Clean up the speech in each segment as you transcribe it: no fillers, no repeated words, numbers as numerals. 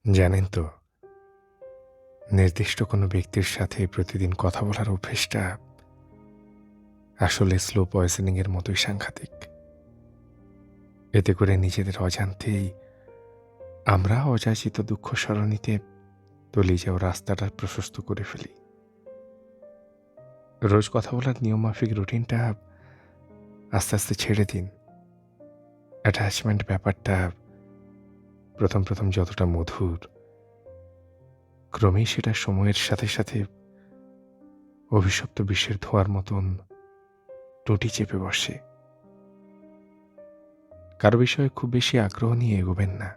জানেন তো, নির্দিষ্ট কোনো ব্যক্তির সাথে প্রতিদিন কথা বলার অভ্যেসটা আসলে স্লো পয়জনিং এর মতোই সাংঘাতিক। এতে করে নিজেদের অজান্তেই আমরা অযাচিত দুঃখ সরণিতে তলিয়ে যাওয়া রাস্তাটা প্রশস্ত করে ফেলি। রোজ কথা বলার নিয়মমাফিক রুটিনটা আস্তে আস্তে ছেড়ে দিন। অ্যাটাচমেন্ট ব্যাপারটা প্রথম যতটা মধুর, ক্রমেই সেটা সময়ের সাথে সাথে অভিশপ্ত বিশ্বের ধোঁয়ার মতন টুটি চেপে বসে। কারো বিষয়ে খুব বেশি আগ্রহ নিয়ে এগোবেন না।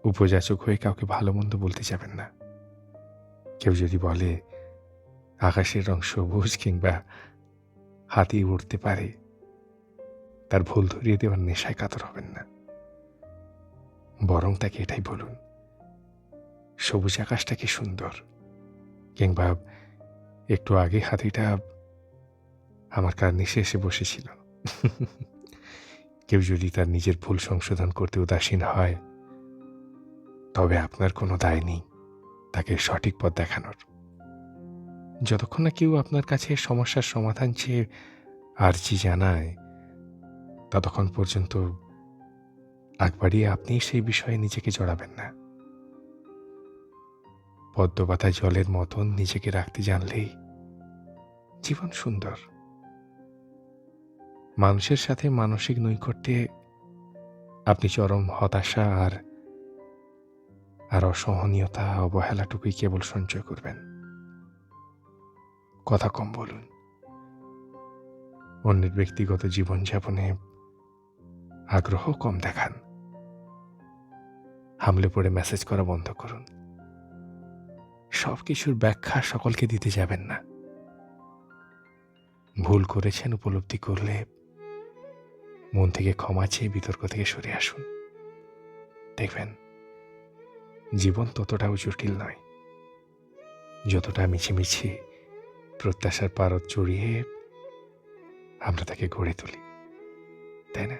উপযাচক হয়ে কাউকে ভালো মন্দ বলতে যাবেন না। কেউ যদি বলে আকাশের রং সবুজ কিংবা হাতি উড়তে পারে, তার ভুল ধরিয়ে দেওয়ার নেশায় কাতর হবেন না। বরং তাকে এটাই বলুন, সবুজ আকাশটা কি সুন্দর, কিংবা একটু আগে হাতিটা আমার কার্নিশে এসে বসেছিল। কেউ যদি তার নিজের ভুল সংশোধন করতে উদাসীন হয়, তবে আপনার কোনো দায় নেই তাকে সঠিক পথ দেখানোর। যতক্ষণ না কেউ আপনার কাছে সমস্যার সমাধান চেয়ে আর্জি জানায়, ততক্ষণ পর্যন্ত আগ বাড়িয়ে আপনি সেই বিষয়ে নিজেকে জড়াবেন না। পদ্মপাতা জলের মতন নিজেকে রাখতে জানলেই জীবন সুন্দর। মানুষের সাথে মানসিক নৈকট্যে আপনি চরম হতাশা আর অসহনীয়তা, অবহেলাটুকুই কেবল সঞ্চয় করবেন। কথা কম বলুন। অন্যের ব্যক্তিগত জীবনযাপনে আগ্রহ কম দেখান। হামলে পড়ে মেসেজ করা বন্ধ করুন। সবকিছুর ব্যাখ্যা সকলকে দিতে যাবেন না। ভুল করেছেন উপলব্ধি করলে মন থেকে ক্ষমা চেয়ে বিতর্ক থেকে সরে আসুন। দেখবেন জীবন ততটাও জটিল নয় যতটা মিছিমিছি প্রত্যাশার পারদ জড়িয়ে আমরা তাকে গড়ে তুলি, তাই না?